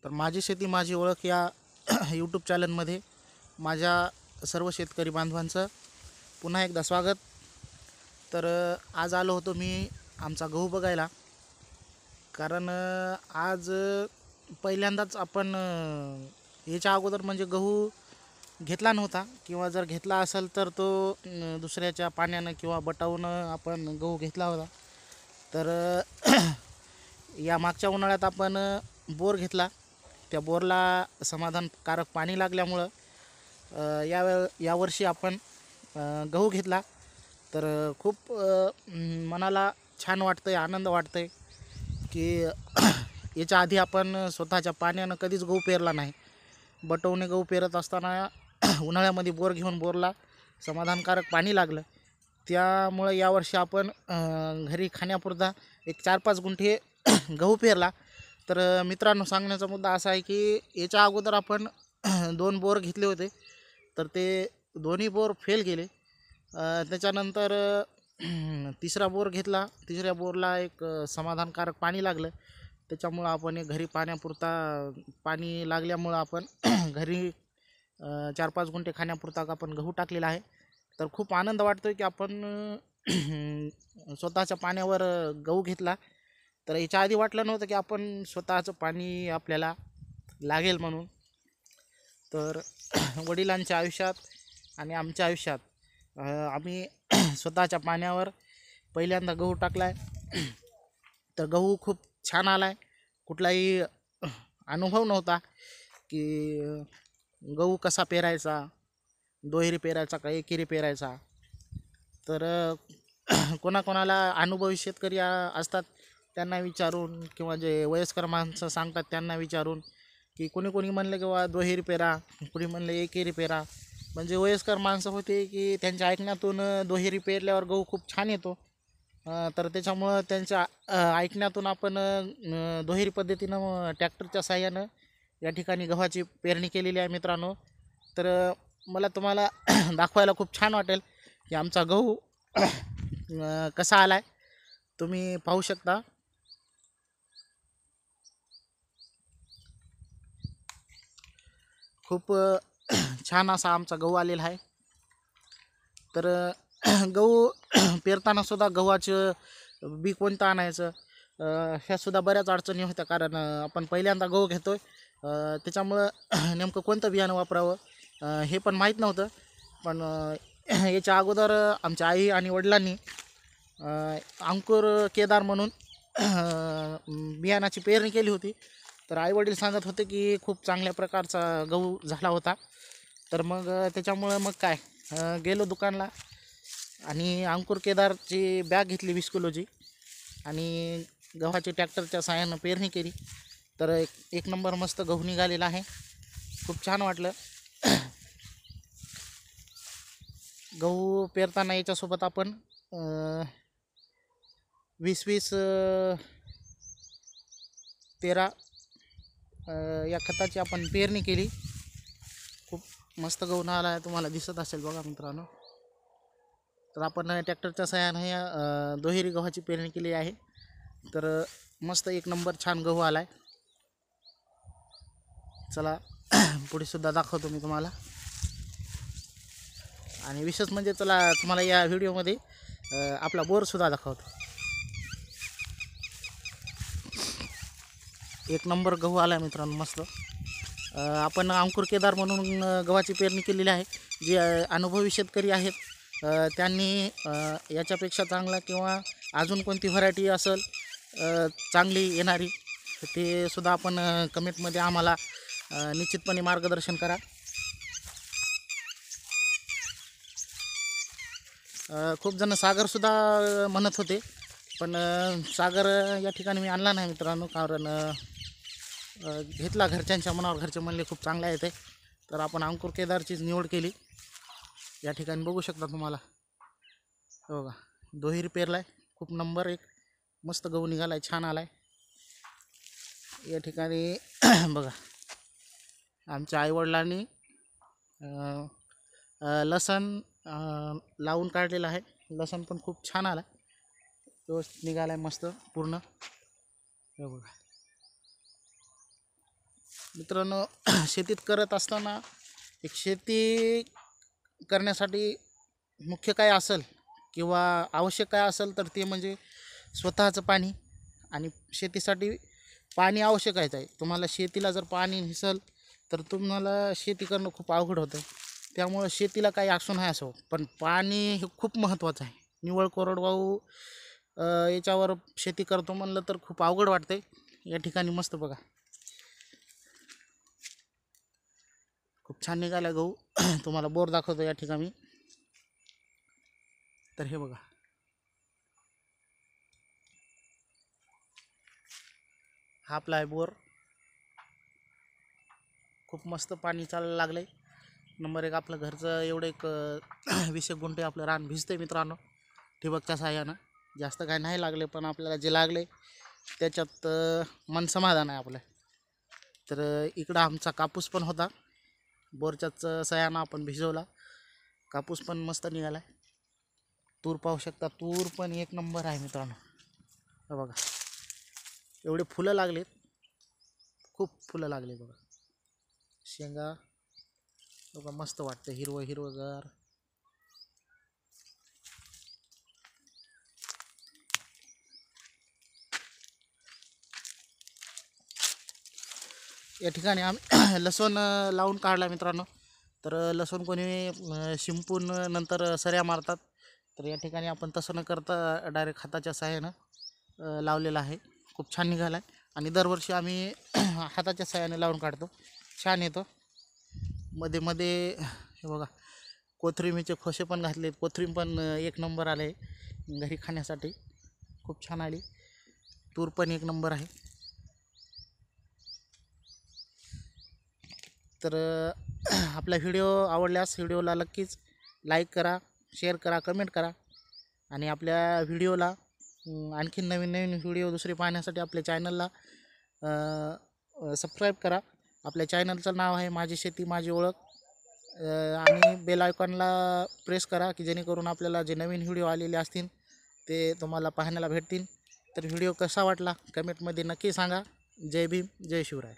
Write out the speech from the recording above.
तर माझी शेती माझी ओळख या यूट्यूब चॅनलमध्ये माझ्या सर्व शेतकरी बांधवांचं पुन्हा एकदा स्वागत. तर आज आलो होतो मी आमचा गहू बघायला, कारण आज पहिल्यांदाच आपण याच्या अगोदर म्हणजे गहू घेतला नव्हता, किंवा जर घेतला असेल तर तो दुसऱ्याच्या पाण्यानं किंवा बटावून आपण गहू घेतला होता. तर या मागच्या उन्हाळ्यात आपण बोर घेतला, त्या बोरला समाधानकारक पाणी लागल्यामुळं यावर्षी आपण गहू घेतला. तर खूप मनाला छान वाटतं आहे, आनंद वाटतं आहे की याच्या आधी आपण स्वतःच्या पाण्यानं कधीच गहू पेरला नाही. बटवणे गहू पेरत असताना उन्हाळ्यामध्ये बोर घेऊन बोरला समाधानकारक पाणी लागलं, त्यामुळं यावर्षी आपण घरी खाण्यापुरता एक 4-5 गुंठे गहू पेरला. तर मित्रांनो, सांगण्याचा मुद्दा असा आहे की याच्या अगोदर आपण 2 बोर घेतले होते, तर ते दोन्ही बोर फेल गेले. त्याच्यानंतर तिसरा बोर घेतला, तिसऱ्या बोरला एक समाधानकारक पाणी लागलं, त्याच्यामुळं आपण एक घरी पाण्यापुरता पाणी लागल्यामुळं आपण घरी 4-5 गुंठे खाण्यापुरता आपण गहू टाकलेला आहे. तर खूप आनंद वाटतो की आपण स्वतःच्या पाण्यावर गहू घेतला. तर याच्या आधी वाटलं नव्हतं की आपण स्वतःचं पाणी आपल्याला लागेल म्हणून. तर वडिलांच्या आयुष्यात आणि आमच्या आयुष्यात आम्ही स्वतःच्या पाण्यावर पहिल्यांदा गहू टाकला आहे. तर गहू खूप छान आला आहे. कुठलाही अनुभव नव्हता की गहू कसा पेरायचा, दोहेरी पेरायचा का एकेरी पेरायचा. तर कोणाकोणाला अनुभवी शेतकरी असतात त्यांना विचारून, किंवा जे वयस्कर माणसं सांगतात त्यांना विचारून, की कोणी म्हणलं किंवा दोहेरी पेरा, कोणी म्हणलं एकेरी पेरा. म्हणजे वयस्कर माणसं होते की त्यांच्या ऐकण्यातून दोहेरी पेरल्यावर गहू खूप छान येतो. तर त्याच्यामुळं त्यांच्या ऐकण्यातून आपण दोहेरी पद्धतीनं ट्रॅक्टरच्या साहाय्यानं या ठिकाणी गव्हाची पेरणी केलेली आहे मित्रांनो. तर मला तुम्हाला दाखवायला खूप छान वाटेल की आमचा गहू कसा आला आहे. तुम्ही पाहू शकता. खूप छान असा आमचा गहू आलेला आहे. तर गहू पेरताना सुद्धा गव्हाचं बी कोणतं आणायचं, ह्यासुद्धा बऱ्याच अडचणी होत्या, कारण आपण पहिल्यांदा गहू घेतो आहे, त्याच्यामुळं नेमकं कोणतं बियाणं वापरावं हे पण माहीत नव्हतं. पण याच्या अगोदर आमच्या आई आणि वडिलांनी अंकुर केदार म्हणून बियाणाची पेरणी केली होती. तर आईवडील सांगत होते की खूप चांगल्या प्रकारचा गहू झाला होता. तर मग त्याच्यामुळं मग काय, गेलो दुकानला आणि अंकुर केदारची बॅग घेतली 20 किलोची आणि गव्हाची ट्रॅक्टरच्या साहाय्यानं पेरणी केली. तर एक नंबर मस्त गहू निघालेला आहे. खूप छान वाटलं. गहू पेरताना याच्यासोबत आपण 20-20 13 या खताची आपण पेरणी केली. खूप मस्त गहू आला आहे, तुम्हाला दिसत असेल बघा मित्रांनो. तर आपण ट्रॅक्टरच्या साहाय्याने दोहेरी गव्हाची पेरणी केली आहे. तर मस्त एक नंबर छान गहू आला आहे. चला पुढे सुद्धा दाखवतो मी तुम्हाला. आणि विशेष म्हणजे चला तुम्हाला या व्हिडिओमध्ये आपला बोरसुद्धा दाखवतो. एक नंबर गहू आला आहे मित्रांनो, मस्त. आपण अंकुर केदार म्हणून गव्हाची पेरणी केलेली आहे. जे अनुभवी शेतकरी आहेत त्यांनी याच्यापेक्षा चांगला किंवा अजून कोणती व्हरायटी असेल चांगली येणारी, ते सुद्धा आपण कमेंटमध्ये आम्हाला निश्चितपणे मार्गदर्शन करा. खूप जण सागरसुद्धा म्हणत होते, पण सागर या ठिकाणी मी आणला नाही मित्रांनो, कारण घेतला घरच्यांच्या मनावर. घरचे म्हणले खूप चांगला येते, तर आपण अंकुर केदारचीच निवड केली. या ठिकाणी बघू शकता तुम्हाला, हो का, दोहेरी पेरला आहे. खूप नंबर एक मस्त गहू निघाला आहे, छान आला आहे. या ठिकाणी बघा, आमच्या आईवडिलांनी लसण लावून काढलेलं आहे. लसण पण खूप छान आला, व्यवस्थित निघाला आहे मस्त पूर्ण. हे बघा, मित्रांनो, शेतीत करत असताना एक शेती करण्यासाठी मुख्य काय असेल किंवा आवश्यक काय असेल तर ते म्हणजे स्वतःचं पाणी. आणि शेतीसाठी पाणी आवश्यक आहे. तुम्हाला शेतीला जर पाणी नसेल तर तुम्हाला शेती करणं खूप अवघड होतं. त्यामुळं शेतीला काही असो नाही असो, पण पाणी हे खूप महत्त्वाचं आहे. निव्वळ कोरडवाहू याच्यावर शेती करतो म्हणलं तर खूप अवघड वाटतंय. या ठिकाणी मस्त बघा, खूप छान निघाला गहू. तुम्हाला बोर दाखवतो या ठिकाणी. तर हे बघा, हा आपला आहे बोर. खूप मस्त पाणी चालायला लागलंय. नंबर 1 आपलं घरचं एवढं एक 20 गुंठे आपलं रान भिजतंय मित्रांनो, ठिबकच्या साहाय्यानं. जास्त काय नाही लागले, पण आपल्याला जे लागले त्याच्यात मन समाधान आहे आपलं. तर इकडं आमचा कापूस पण होता, बोरच्याच साहाय्यानं आपण भिजवला. कापूस पण मस्त निघाला आहे. तूर पाहू शकता, तूर पण एक नंबर आहे मित्रांनो. हे बघा, एवढे फुलं लागलेत, खूप फुलं लागले बघा. शेंगा बघा, मस्त वाटतं, हिरवं हिरवंगार. या ठिकाणी आम्ही लसूण लावून काढला मित्रांनो. तर लसूण कोणी शिंपून नंतर सऱ्या मारतात. तर या ठिकाणी आपण तसं न करता डायरेक्ट हाताच्या साहाय्यानं लावलेलं आहे. खूप छान निघाला आहे. आणि दरवर्षी आम्ही हाताच्या साहाय्याने लावून काढतो, छान येतो. मध्ये मध्ये हे बघा, कोथिंबीरचे खोसे पण घातले. कोथिंबीर पण एक नंबर आले घरी खाण्यासाठी, खूप छान आली. तूर पण एक नंबर आहे. तर आपला व्हिडिओ आवडल्यास व्हिडिओला नक्कीच लाईक करा, शेअर करा, कमेंट करा. आणि आपल्या व्हिडिओला आणखीन नवीन नवीन व्हिडिओ दुसरे पाहण्यासाठी आपल्या चॅनलला सबस्क्राईब करा. आपल्या चॅनलचं नाव आहे माझी शेती माझी ओळख. आणि बेल आयकॉनला प्रेस करा की जेणेकरून आपल्याला जे नवीन व्हिडिओ आलेले असतील ते तुम्हाला पाहण्याला भेटतील. तर व्हिडिओ कसा वाटला कमेंटमध्ये नक्की सांगा. जय भीम, जय शिवराय.